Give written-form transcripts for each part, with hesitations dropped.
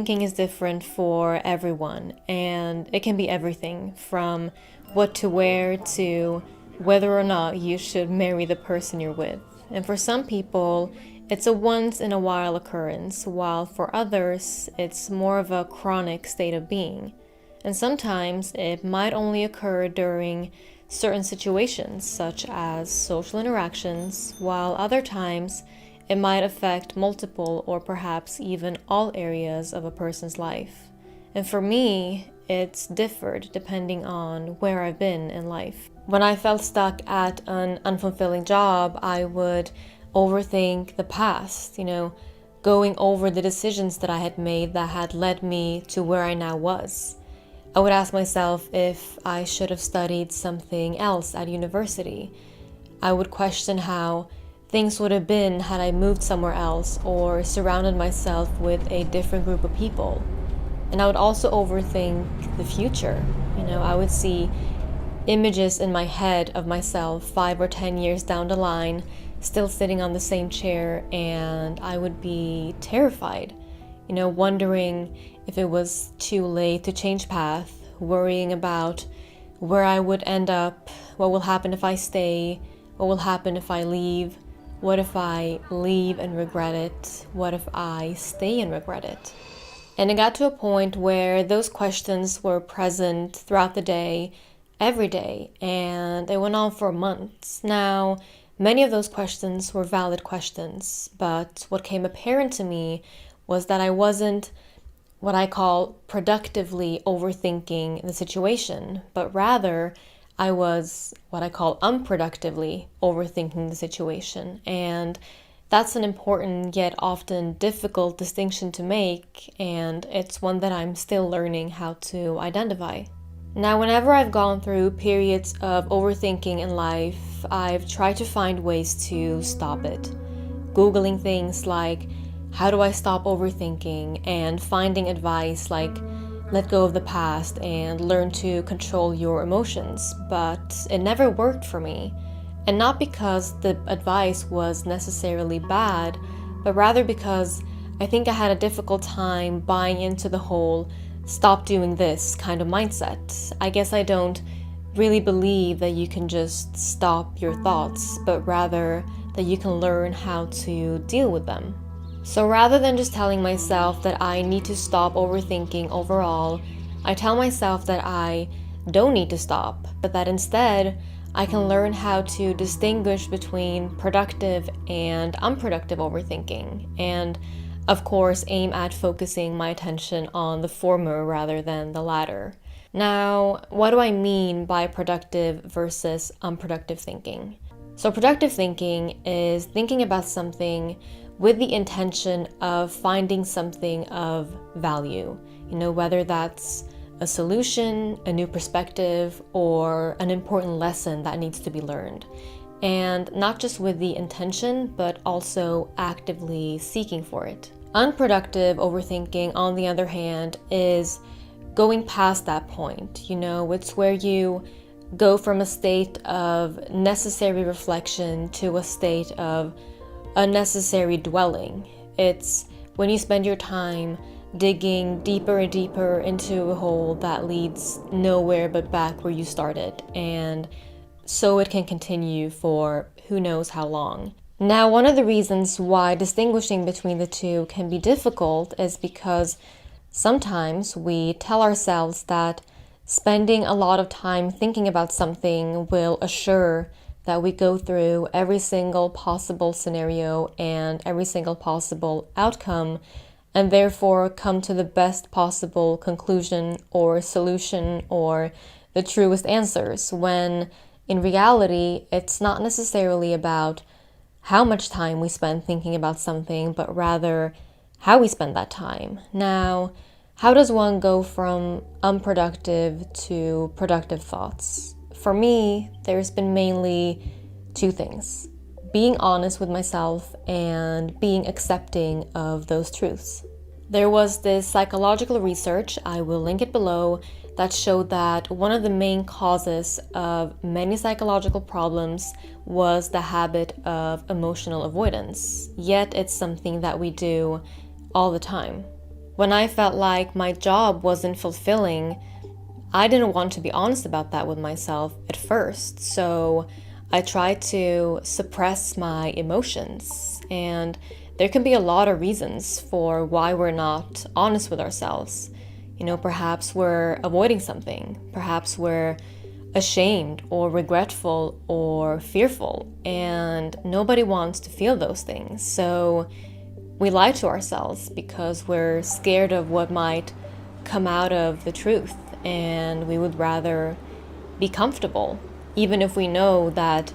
Thinking is different for everyone, and it can be everything from what to wear to whether or not you should marry the person you're with. And for some people, it's a once in a while occurrence, while for others, it's more of a chronic state of being. And sometimes it might only occur during certain situations, such as social interactions, while other times it might affect multiple or perhaps even all areas of a person's life. And for me, it's differed depending on where I've been in life. When I felt stuck at an unfulfilling job, I would overthink the past, going over the decisions that I had made that had led me to where I now was. I would ask myself if I should have studied something else at university. I would question how things would have been had I moved somewhere else or surrounded myself with a different group of people. And I would also overthink the future. I would see images in my head of myself 5 or 10 years down the line, still sitting on the same chair, and I would be terrified, wondering if it was too late to change path, worrying about where I would end up, what will happen if I stay, what will happen if I leave, what if I leave and regret it, what if I stay and regret it. And it got to a point where those questions were present throughout the day, every day, and it went on for months. Now, many of those questions were valid questions, but what came apparent to me was that I wasn't what I call productively overthinking the situation, but rather I was what I call unproductively overthinking the situation. And that's an important yet often difficult distinction to make, and it's one that I'm still learning how to identify. Now, whenever I've gone through periods of overthinking in life, I've tried to find ways to stop it. Googling things like, how do I stop overthinking? And finding advice like, let go of the past and learn to control your emotions. But it never worked for me. And not because the advice was necessarily bad, but rather because I think I had a difficult time buying into the whole stop doing this kind of mindset. I guess I don't really believe that you can just stop your thoughts, but rather that you can learn how to deal with them. So rather than just telling myself that I need to stop overthinking overall, I tell myself that I don't need to stop, but that instead I can learn how to distinguish between productive and unproductive overthinking, and of course aim at focusing my attention on the former rather than the latter. Now, what do I mean by productive versus unproductive thinking? So productive thinking is thinking about something with the intention of finding something of value, whether that's a solution, a new perspective, or an important lesson that needs to be learned. And not just with the intention, but also actively seeking for it. Unproductive overthinking, on the other hand, is going past that point. It's where you go from a state of necessary reflection to a state of unnecessary dwelling. It's when you spend your time digging deeper and deeper into a hole that leads nowhere but back where you started, and so it can continue for who knows how long. Now, one of the reasons why distinguishing between the two can be difficult is because sometimes we tell ourselves that spending a lot of time thinking about something will assure that we go through every single possible scenario and every single possible outcome, and therefore come to the best possible conclusion or solution or the truest answers, when in reality, it's not necessarily about how much time we spend thinking about something, but rather how we spend that time. Now, how does one go from unproductive to productive thoughts? For me, there's been mainly two things: being honest with myself and being accepting of those truths. There was this psychological research, I will link it below, that showed that one of the main causes of many psychological problems was the habit of emotional avoidance. Yet it's something that we do all the time. When I felt like my job wasn't fulfilling, I didn't want to be honest about that with myself at first. So I tried to suppress my emotions. And there can be a lot of reasons for why we're not honest with ourselves. Perhaps we're avoiding something. Perhaps we're ashamed or regretful or fearful, and nobody wants to feel those things. So we lie to ourselves because we're scared of what might come out of the truth, and we would rather be comfortable, even if we know that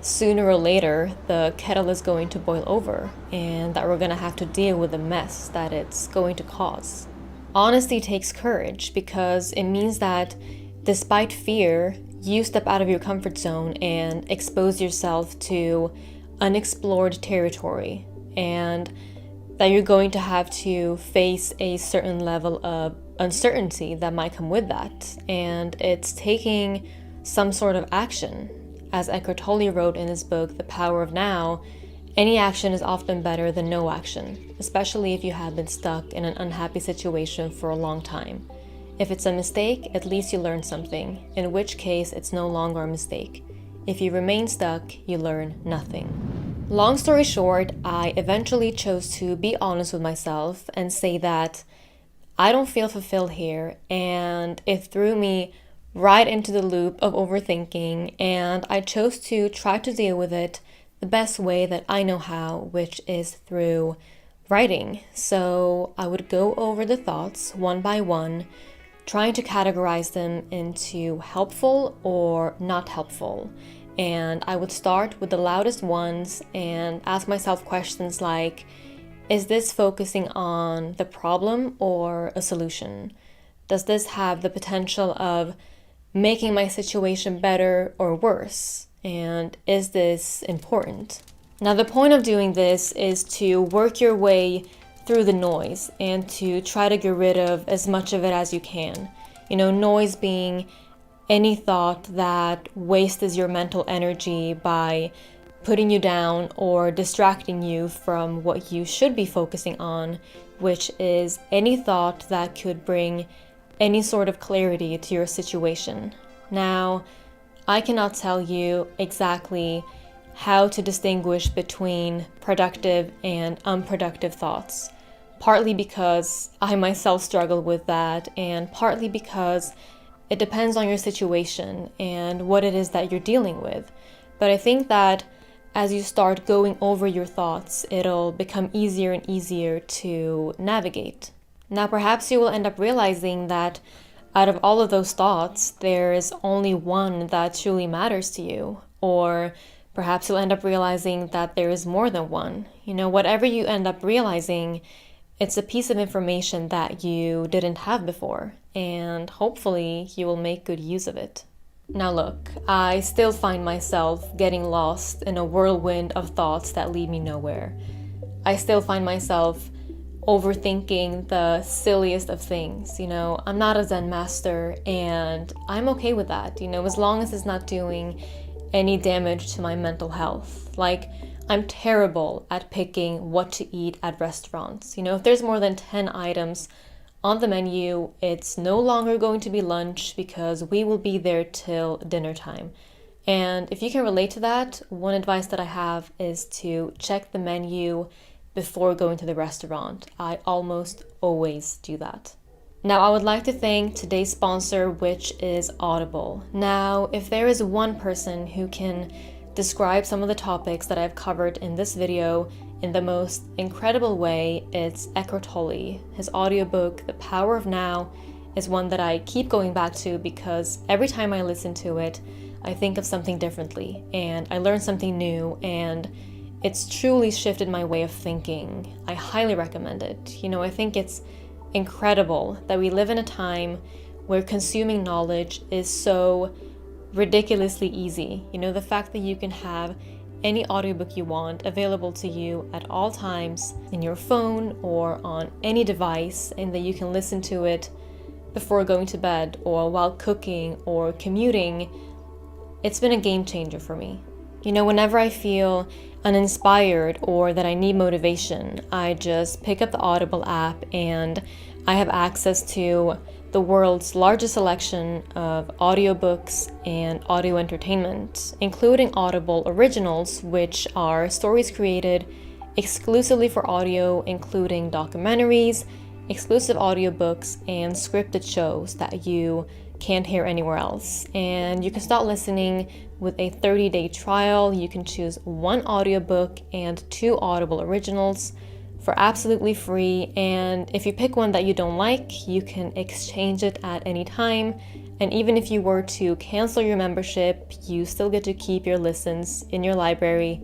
sooner or later the kettle is going to boil over and that we're going to have to deal with the mess that it's going to cause. Honesty takes courage because it means that despite fear, you step out of your comfort zone and expose yourself to unexplored territory, and that you're going to have to face a certain level of uncertainty that might come with that. And it's taking some sort of action. As Eckhart Tolle wrote in his book, The Power of Now, any action is often better than no action, especially if you have been stuck in an unhappy situation for a long time. If it's a mistake, at least you learn something, in which case it's no longer a mistake. If you remain stuck, you learn nothing. Long story short, I eventually chose to be honest with myself and say that I don't feel fulfilled here, and it threw me right into the loop of overthinking, and I chose to try to deal with it the best way that I know how, which is through writing. So I would go over the thoughts one by one, trying to categorize them into helpful or not helpful. And I would start with the loudest ones and ask myself questions like, is this focusing on the problem or a solution? Does this have the potential of making my situation better or worse? And is this important? Now, the point of doing this is to work your way through the noise and to try to get rid of as much of it as you can. Noise being any thought that wastes your mental energy by putting you down or distracting you from what you should be focusing on, which is any thought that could bring any sort of clarity to your situation. Now, I cannot tell you exactly how to distinguish between productive and unproductive thoughts, partly because I myself struggle with that, and partly because it depends on your situation and what it is that you're dealing with. But I think that as you start going over your thoughts, it'll become easier and easier to navigate. Now, perhaps you will end up realizing that out of all of those thoughts, there is only one that truly matters to you. Or perhaps you'll end up realizing that there is more than one. Whatever you end up realizing, it's a piece of information that you didn't have before, and hopefully you will make good use of it. Now look, I still find myself getting lost in a whirlwind of thoughts that lead me nowhere. I still find myself overthinking the silliest of things. I'm not a Zen master, and I'm okay with that, as long as it's not doing any damage to my mental health. Like, I'm terrible at picking what to eat at restaurants. If there's more than 10 items on the menu, it's no longer going to be lunch because we will be there till dinner time. And if you can relate to that, one advice that I have is to check the menu before going to the restaurant. I almost always do that. Now, I would like to thank today's sponsor, which is Audible. Now, if there is one person who can describe some of the topics that I've covered in this video in the most incredible way, it's Eckhart Tolle. His audiobook, The Power of Now, is one that I keep going back to because every time I listen to it, I think of something differently and I learn something new, and it's truly shifted my way of thinking. I highly recommend it. I think it's incredible that we live in a time where consuming knowledge is so ridiculously easy. The fact that you can have any audiobook you want available to you at all times in your phone or on any device, and that you can listen to it before going to bed or while cooking or commuting, it's been a game changer for me. Whenever I feel uninspired or that I need motivation, I just pick up the Audible app and I have access to the world's largest selection of audiobooks and audio entertainment, including Audible originals, which are stories created exclusively for audio, including documentaries, exclusive audiobooks, and scripted shows that you can't hear anywhere else. And you can start listening with a 30-day trial. You can choose one audiobook and 2 Audible originals for absolutely free. And if you pick one that you don't like, you can exchange it at any time. And even if you were to cancel your membership, you still get to keep your listens in your library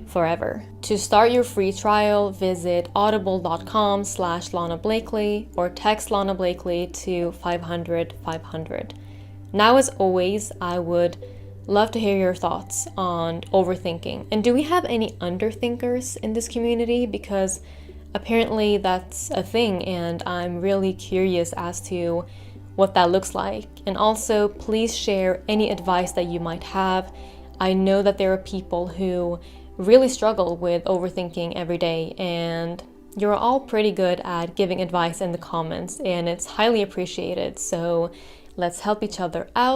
forever. To start your free trial, visit audible.com/Lana Blakely or text Lana Blakely to 500-500. Now, as always, I would love to hear your thoughts on overthinking. And do we have any underthinkers in this community? Because apparently that's a thing, and I'm really curious as to what that looks like. And also, please share any advice that you might have. I know that there are people who really struggle with overthinking every day, and you're all pretty good at giving advice in the comments, and it's highly appreciated. So let's help each other out.